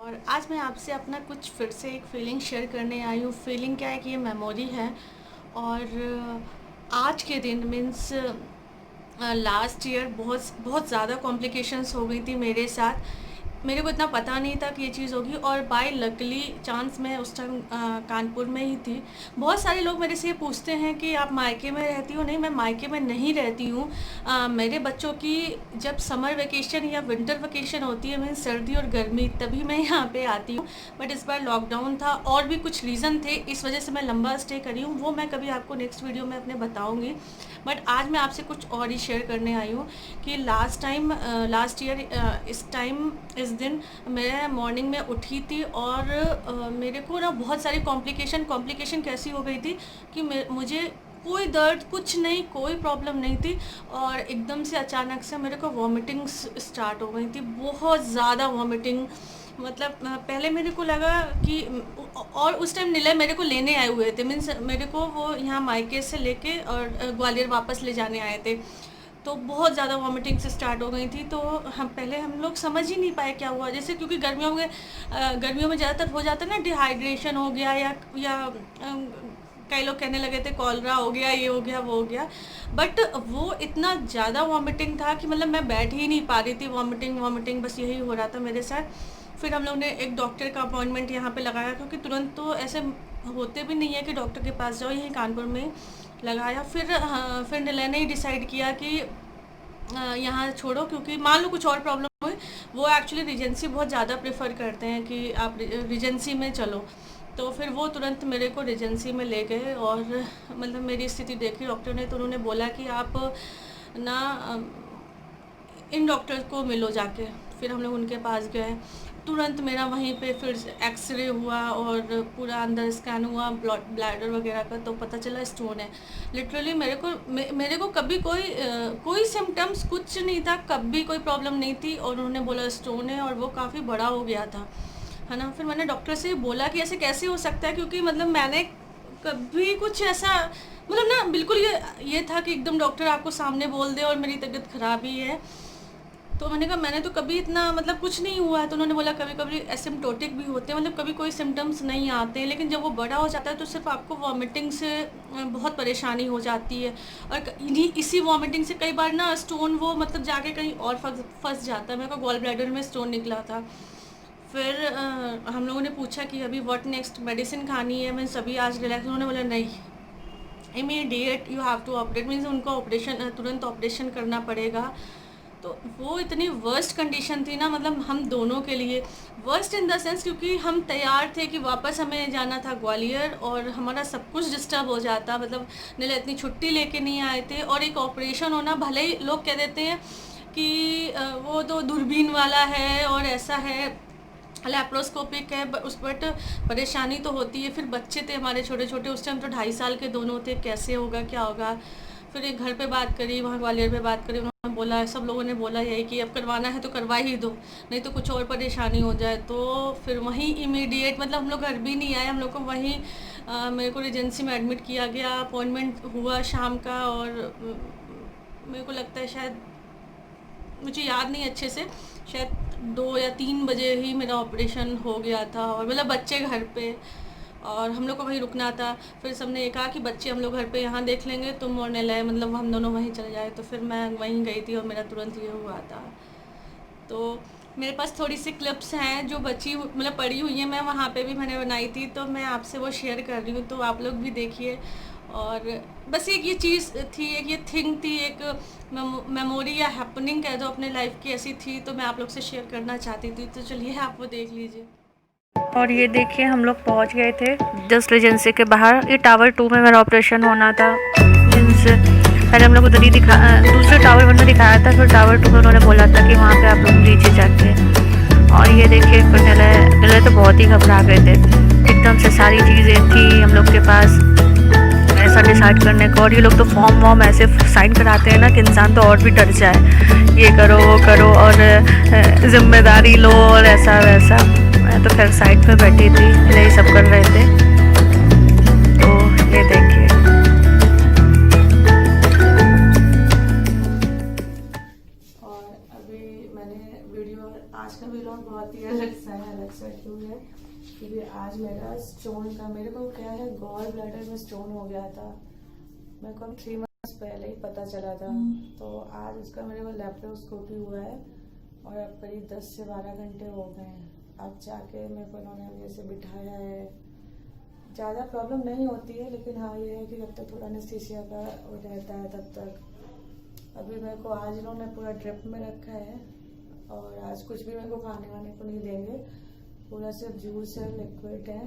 और आज मैं आपसे अपना कुछ फिर से एक फ़ीलिंग शेयर करने आई हूँ। फ़ीलिंग क्या है कि ये मेमोरी है। और आज के दिन मीन्स लास्ट ईयर बहुत बहुत ज़्यादा कॉम्प्लिकेशंस हो गई थी मेरे साथ। मेरे को इतना पता नहीं था कि ये चीज़ होगी, और बाय लकली चांस मैं उस टाइम कानपुर में ही थी। बहुत सारे लोग मेरे से ये पूछते हैं कि आप मायके में रहती हो। नहीं, मैं मायके में नहीं रहती हूँ। मेरे बच्चों की जब समर वेकेशन या विंटर वेकेशन होती है, मीन्स सर्दी और गर्मी, तभी मैं यहाँ पे आती हूँ। बट इस बार लॉकडाउन था और भी कुछ रीज़न थे, इस वजह से मैं लंबा स्टे करी हूँ। वो मैं कभी आपको नेक्स्ट वीडियो में अपने बताऊँगी। बट आज मैं आपसे कुछ और ही शेयर करने आई हूँ कि लास्ट ईयर इस दिन मैं मॉर्निंग में उठी थी, और मेरे को ना बहुत सारी कॉम्प्लिकेशन कैसी हो गई थी कि मुझे कोई दर्द कुछ नहीं, कोई प्रॉब्लम नहीं थी, और एकदम से अचानक से मेरे को वॉमिटिंग्स स्टार्ट हो गई थी, बहुत ज़्यादा वॉमिटिंग। मतलब पहले मेरे को लगा कि और उस टाइम निलय मेरे को लेने आए हुए थे, मीन्स मेरे को वो यहाँ मायके से लेके और ग्वालियर वापस ले जाने आए थे। तो बहुत ज़्यादा वॉमिटिंग से स्टार्ट हो गई थी। तो हम लोग समझ ही नहीं पाए क्या हुआ, जैसे क्योंकि गर्मियों में ज़्यादातर हो जाता है ना, डिहाइड्रेशन हो गया, या कई लोग कहने लगे थे कॉलरा हो गया, ये हो गया, वो हो गया। बट वो इतना ज़्यादा वॉमिटिंग था कि मतलब मैं बैठ ही नहीं पा रही थी, वॉमिटिंग वॉमिटिंग बस यही हो रहा था मेरे साथ। फिर हम लोग ने एक डॉक्टर का अपॉइंटमेंट यहाँ पे लगाया, क्योंकि तुरंत तो ऐसे होते भी नहीं है कि डॉक्टर के पास जाओ, यहीं कानपुर में लगाया। फिर निलय ने ही डिसाइड किया कि यहाँ छोड़ो, क्योंकि मान लो कुछ और प्रॉब्लम हुई। वो एक्चुअली रिजेंसी बहुत ज़्यादा प्रेफर करते हैं कि आप रिजेंसी में चलो। तो फिर वो तुरंत मेरे को रिजेंसी में ले गए, और मतलब मेरी स्थिति देखी डॉक्टर ने, तो उन्होंने बोला कि आप ना इन डॉक्टर को मिलो जाके। फिर हम लोग उनके पास गए, तुरंत मेरा वहीं पे फिर एक्सरे हुआ और पूरा अंदर स्कैन हुआ ब्लैडर वगैरह का, तो पता चला स्टोन है। लिटरली मेरे को कभी कोई सिम्टम्स कुछ नहीं था, कभी कोई प्रॉब्लम नहीं थी, और उन्होंने बोला स्टोन है, और वो काफ़ी बड़ा हो गया था, है ना। फिर मैंने डॉक्टर से बोला कि ऐसे कैसे हो सकता है, क्योंकि मतलब मैंने कभी कुछ ऐसा, मतलब ना बिल्कुल ये था कि एकदम डॉक्टर आपको सामने बोल दे और मेरी तबीयत ख़राब ही है। तो मैंने कहा मैंने तो कभी इतना मतलब कुछ नहीं हुआ है। तो उन्होंने बोला कभी कभी एसिम्प्टोटिक भी होते हैं, मतलब कभी कोई सिम्टम्स नहीं आते हैं, लेकिन जब वो बड़ा हो जाता है तो सिर्फ आपको वॉमिटिंग से बहुत परेशानी हो जाती है। और इसी वॉमिटिंग से कई बार ना स्टोन वो मतलब जाके कहीं और फंस जाता है। मेरे को गॉल ब्लैडर में स्टोन निकला था। फिर हम लोगों ने पूछा कि अभी व्हाट नेक्स्ट, मेडिसिन खानी है, मैं सभी आज रिलैक्स। उन्होंने बोला नहीं, immediate you have to operate, means उनको ऑपरेशन, तुरंत ऑपरेशन करना पड़ेगा। तो वो इतनी वर्स्ट कंडीशन थी ना, मतलब हम दोनों के लिए वर्स्ट इन द सेंस, क्योंकि हम तैयार थे कि वापस हमें जाना था ग्वालियर, और हमारा सब कुछ डिस्टर्ब हो जाता। मतलब नीला इतनी छुट्टी लेके नहीं आए थे, और एक ऑपरेशन होना, भले ही लोग कह देते हैं कि वो तो दूरबीन वाला है और ऐसा है, लैप्रोस्कोपिक है, उस बट परेशानी तो होती है। फिर बच्चे थे हमारे छोटे छोटे, उस टाइम तो 2.5 साल के दोनों थे, कैसे होगा क्या होगा। फिर एक घर पे बात करी, वहाँ ग्वालियर पे बात करी, उन्होंने बोला, सब लोगों ने बोला यही कि अब करवाना है तो करवा ही दो, नहीं तो कुछ और परेशानी हो जाए। तो फिर वहीं इमीडिएट, मतलब हम लोग घर भी नहीं आए, हम लोग को वहीं मेरे को रिजेंसी में एडमिट किया गया। अपॉइंटमेंट हुआ शाम का, और मेरे को लगता है शायद, मुझे याद नहीं अच्छे से, शायद 2 या 3 बजे ही मेरा ऑपरेशन हो गया था। और मतलब बच्चे घर पे, और हम लोग को वहीं रुकना था। फिर सबने ये कहा कि बच्चे हम लोग घर पे यहाँ देख लेंगे, तुम और निलय, मतलब हम दोनों वहीं चले जाए। तो फिर मैं वहीं गई थी, और मेरा तुरंत ये हुआ था। तो मेरे पास थोड़ी सी क्लिप्स हैं जो मतलब पड़ी हुई हैं, मैं वहाँ पे भी मैंने बनाई थी, तो मैं आपसे वो शेयर कर रही हूँ, तो आप लोग भी देखिए। और बस एक ये चीज़ थी, एक ये थिंग थी, एक मेमोरी या हैपनिंग कह दो अपने लाइफ की, ऐसी थी, तो मैं आप लोग से शेयर करना चाहती थी। तो चलिए आप वो देख लीजिए। और ये देखिए हम लोग पहुंच गए थे जस्ट एजेंसी के बाहर। ये टावर 2 में मेरा ऑपरेशन होना था। मीन्स पहले हम लोग उधर ही दूसरे टावर 1 में दिखाया था, फिर टावर 2 में उन्होंने बोला था कि वहाँ पे आप लोग नीचे जाके। और ये देखिए फिर निलय तो बहुत ही घबरा गए थे, एकदम से सारी चीज़ें थी हम लोग के पास ऐसा डिसाइड करने को। और ये लोग तो फॉर्म वॉर्म ऐसे साइन कराते हैं ना कि इंसान तो और भी डर जाए, ये करो वो करो और जिम्मेदारी लो और ऐसा वैसा। मैं तो खैर साइड में बैठी थी, यही सब कर रहे थे। तो ये देखिए, और अभी मैंने वीडियो, आज का व्लॉग बहुत ही अलग सा बैठी हुई है क्योंकि आज मेरा स्टोन का, मेरे को क्या है, गॉल ब्लैडर में स्टोन हो गया था। मेरे को 3 मंथ्स पहले ही पता चला था। तो आज उसका मेरे को लैप्रोस्कोपी हुआ है और अब करीब 10 से 12 घंटे हो गए हैं। अब जाके मेरे को उन्होंने ऐसे बिठाया है। ज़्यादा प्रॉब्लम नहीं होती है, लेकिन हाँ ये है कि जब तक थोड़ा एनेस्थीसिया का वो रहता है तब तक। अभी मेरे को आज इन्होंने पूरा ड्रिप में रखा है और आज कुछ भी मेरे को खाने वाने को नहीं देंगे, पूरा सिर्फ जूस है, लिक्विड है।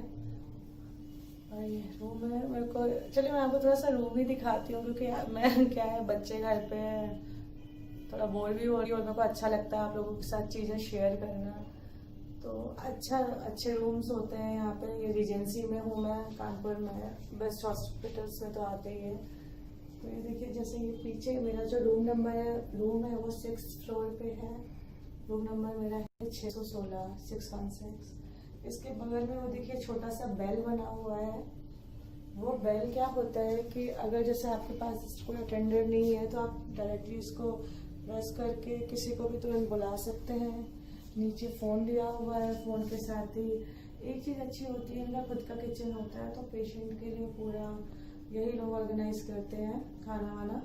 और ये रूम है मेरे को, चलिए मैं आपको थोड़ा सा रूम ही दिखाती हूँ क्योंकि मैं क्या है, बच्चे घर पे थोड़ा बोर भी हो रही है और मेरे को अच्छा लगता है आप लोगों के साथ चीज़ें शेयर करना। तो अच्छे रूम्स होते हैं यहाँ पे। ये रीजेंसी में हूँ मैं, कानपुर में, बेस्ट हॉस्पिटल्स में तो आते ही है। तो ये देखिए, जैसे ये पीछे मेरा जो रूम है वो 6th फ्लोर पे है। रूम नंबर मेरा है 616 616। इसके बगल में वो देखिए छोटा सा बेल बना हुआ है। वो बेल क्या होता है कि अगर जैसे आपके पास कोई अटेंडर नहीं है तो आप डायरेक्टली इसको प्रेस करके किसी को भी तुरंत बुला सकते हैं। नीचे फ़ोन दिया हुआ है, फ़ोन के साथ ही एक चीज़ अच्छी होती है, इनका खुद का किचन होता है तो पेशेंट के लिए पूरा यही लोग ऑर्गेनाइज करते हैं खाना वाना।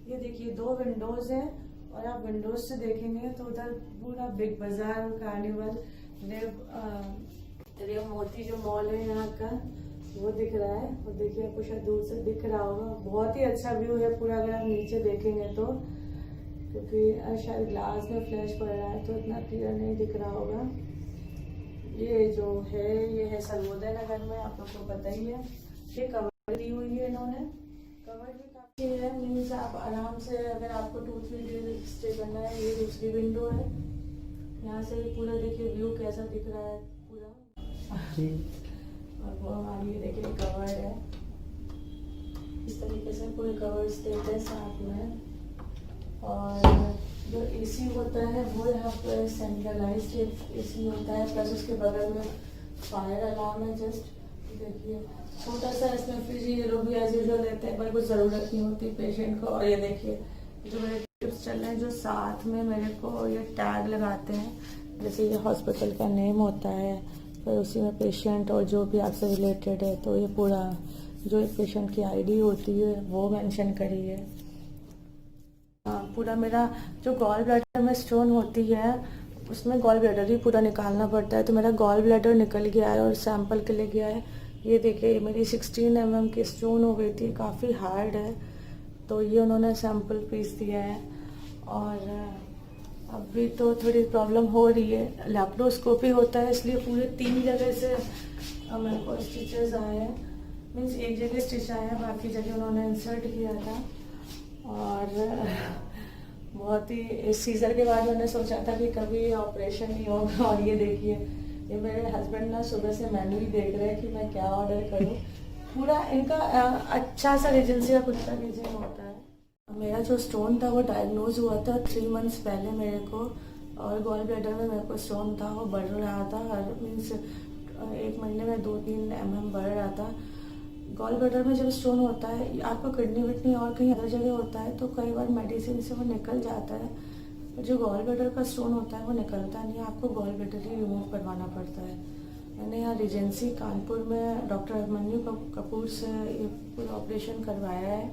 ये देखिए 2 विंडोज़ हैं और आप विंडोज से देखेंगे तो उधर पूरा बिग बाजार और कार्निवल, रेव मोती जो मॉल है यहाँ का वो दिख रहा है। वो देखिए आपको शायद दूर से दिख रहा होगा, बहुत ही अच्छा व्यू है पूरा अगर आप नीचे देखेंगे तो, क्योंकि शायद ग्लास में फ्लैश पड़ रहा है तो इतना क्लियर नहीं दिख रहा होगा। ये जो है ये है सर्वोदय नगर में, आप लोग को पता ही है। ये कवर दी हुई है इन्होंने, कवर भी काफ़ी है, मीन्स आप आराम से अगर आपको 2-3 डेज स्टे करना है। ये दूसरी विंडो है, यहाँ से पूरा देखिए व्यू कैसा दिख रहा है पूरा। और वो हमारी ये देखिए कवर है, इस तरीके से पूरे कवर स्टेट है साथ में। और जो एसी होता है वो यहाँ पर सेंट्रलाइज्ड एसी होता है, प्लस उसके बगल में फायर अलार्म है। जस्ट देखिए छोटा सा इसमें फ्रिज, ये लोग भी एज यूजुअल लेते हैं पर कुछ ज़रूरत नहीं होती पेशेंट को। और ये देखिए जो मेरे टिप्स चल रहे हैं, जो साथ में मेरे को ये टैग लगाते हैं, जैसे ये हॉस्पिटल का नेम होता है, फिर उसी में पेशेंट और जो भी आपसे रिलेटेड है, तो ये पूरा जो एक पेशेंट की आईडी होती है वो मेंशन करी है। पूरा मेरा जो गॉल ब्लैडर में स्टोन होती है उसमें गॉल ब्लैडर ही पूरा निकालना पड़ता है। तो मेरा गॉल ब्लैडर निकल गया है और सैंपल के लिए गया है। ये देखिए मेरी 16 mm की स्टोन हो गई थी, काफ़ी हार्ड है, तो ये उन्होंने सैंपल पीस दिया है। और अभी तो थोड़ी प्रॉब्लम हो रही है, लैप्रोस्कोपी होता है इसलिए पूरे 3 जगह से मेरे को स्टिचेस आए हैं। मीन्स एक जगह स्टिच आया है, बाकी जगह उन्होंने इंसर्ट किया था। और बहुत ही इस सीज़र के बाद मैंने सोचा था कि कभी ऑपरेशन नहीं होगा। और ये देखिए ये मेरे हस्बैंड ना सुबह से मेन्यू ही देख रहे हैं कि मैं क्या ऑर्डर करूं। पूरा इनका अच्छा सा रीजेंसी का खुद का किचन होता है। मेरा जो स्टोन था वो डायग्नोज हुआ था 3 मंथ्स पहले मेरे को, और गॉल ब्लैडर में मेरे को स्टोन था, वो बढ़ रहा था हर मीन्स 1 महीने में 2-3 mm बढ़ रहा था। गॉल ब्लैडर में जब स्टोन होता है, आपको किडनी विडनी और कहीं अदर जगह होता है तो कई बार मेडिसिन से वो निकल जाता है। जो गॉल ब्लैडर का स्टोन होता है वो निकलता नहीं, आपको गॉल ब्लैडर ही रिमूव करवाना पड़ता है। मैंने यहाँ रीजेंसी कानपुर में डॉक्टर अभिमन्यु कपूर से ये पूरा ऑपरेशन करवाया है।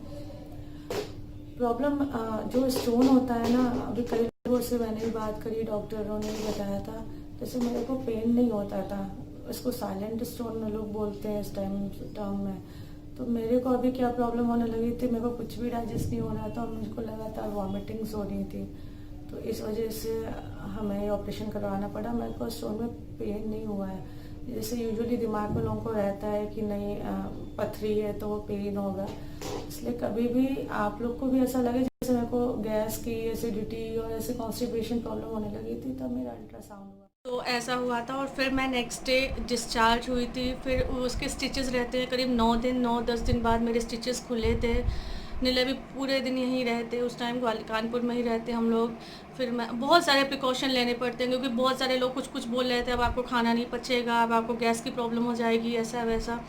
प्रॉब्लम जो स्टोन होता है ना, अभी कई लोगों से मैंने भी बात करी, डॉक्टरों ने भी बताया था, जैसे मेरे को पेन नहीं होता था, इसको साइलेंट स्टोन लोग बोलते हैं इस टाइम में। तो मेरे को अभी क्या प्रॉब्लम होने लगी थी, मेरे को कुछ भी डाइजेस्ट नहीं हो रहा था और मुझको लगातार वॉमिटिंग्स हो रही थी। तो इस वजह से हमें ऑपरेशन करवाना पड़ा। मेरे को स्टोन में पेन नहीं हुआ है, जैसे यूजुअली दिमाग में लोगों को रहता है कि नहीं पथरी है तो वो पेन होगा। इसलिए कभी भी आप लोग को भी ऐसा लगे, जैसे मेरे को गैस की, एसिडिटी और ऐसे कॉन्स्टिपेशन प्रॉब्लम होने लगी थी, तब मेरा अल्ट्रासाउंड हुआ। तो ऐसा हुआ था और फिर मैं नेक्स्ट डे डिस्चार्ज हुई थी। फिर उसके स्टिचेस रहते हैं करीब 9-10 दिन बाद मेरे स्टिचेस खुले थे। नीला भी पूरे दिन यहीं रहते, उस टाइम कानपुर में ही रहते हम लोग। फिर मैं बहुत सारे प्रिकॉशन लेने पड़ते हैं क्योंकि बहुत सारे लोग कुछ बोल रहे थे, अब आपको खाना नहीं पचेगा, अब आपको गैस की प्रॉब्लम हो जाएगी, ऐसा वैसा।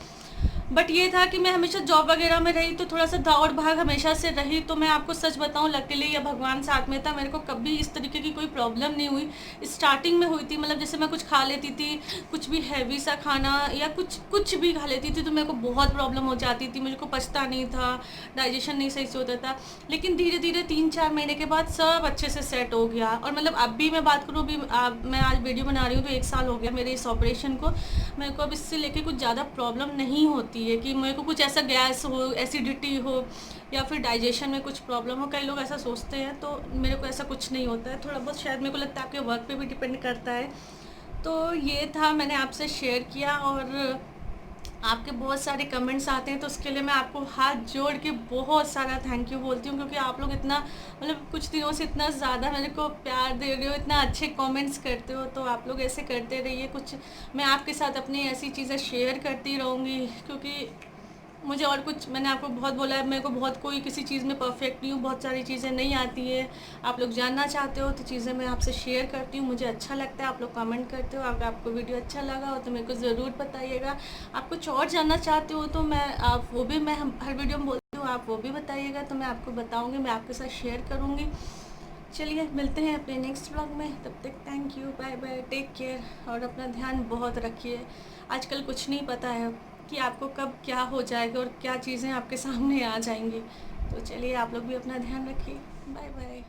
बट ये था कि मैं हमेशा जॉब वगैरह में रही तो थोड़ा सा दौड़ भाग हमेशा से रही, तो मैं आपको सच बताऊं लकीली या भगवान साथ में था, मेरे को कभी इस तरीके की कोई प्रॉब्लम नहीं हुई। स्टार्टिंग में हुई थी, मतलब जैसे मैं कुछ खा लेती थी, कुछ भी हैवी सा खाना या कुछ भी खा लेती थी तो मेरे को बहुत प्रॉब्लम हो जाती थी, मुझे को पचता नहीं था, डाइजेशन नहीं सही से होता था। लेकिन धीरे धीरे 3-4 महीने के बाद सब अच्छे से सेट हो गया। और मतलब अब भी मैं बात करूँ, अभी मैं आज वीडियो बना रही हूँ तो 1 साल हो गया मेरे इस ऑपरेशन को। मेरे को अब इससे लेके कुछ ज़्यादा प्रॉब्लम नहीं होती है कि मेरे को कुछ ऐसा गैस हो, एसिडिटी हो या फिर डाइजेशन में कुछ प्रॉब्लम हो। कई लोग ऐसा सोचते हैं, तो मेरे को ऐसा कुछ नहीं होता है। थोड़ा बहुत शायद मेरे को लगता है आपके वर्क पे भी डिपेंड करता है। तो ये था, मैंने आपसे शेयर किया। और आपके बहुत सारे कमेंट्स आते हैं तो उसके लिए मैं आपको हाथ जोड़ के बहुत सारा थैंक यू बोलती हूँ, क्योंकि आप लोग इतना मतलब कुछ दिनों से इतना ज़्यादा मेरे को प्यार दे रहे हो, इतना अच्छे कमेंट्स करते हो। तो आप लोग ऐसे करते रहिए। कुछ मैं आपके साथ अपनी ऐसी चीज़ें शेयर करती रहूँगी, क्योंकि मुझे और कुछ, मैंने आपको बहुत बोला है, मेरे को बहुत कोई किसी चीज़ में परफेक्ट नहीं हूँ, बहुत सारी चीज़ें नहीं आती है। आप लोग जानना चाहते हो तो चीज़ें मैं आपसे शेयर करती हूँ, मुझे अच्छा लगता है। आप लोग कमेंट करते हो, अगर आपको वीडियो अच्छा लगा हो तो मेरे को ज़रूर बताइएगा। आप कुछ और जानना चाहते हो तो आप वो भी मैं हर वीडियो में बोलती हूँ, आप वो भी बताइएगा तो मैं आपको बताऊँगी, मैं आपके साथ शेयर करूँगी। चलिए मिलते हैं अपने नेक्स्ट व्लॉग में, तब तक thank you, bye bye, take care और अपना ध्यान बहुत रखिए। आजकल कुछ नहीं पता है कि आपको कब क्या हो जाएगा और क्या चीज़ें आपके सामने आ जाएंगी। तो चलिए आप लोग भी अपना ध्यान रखिए, बाय बाय।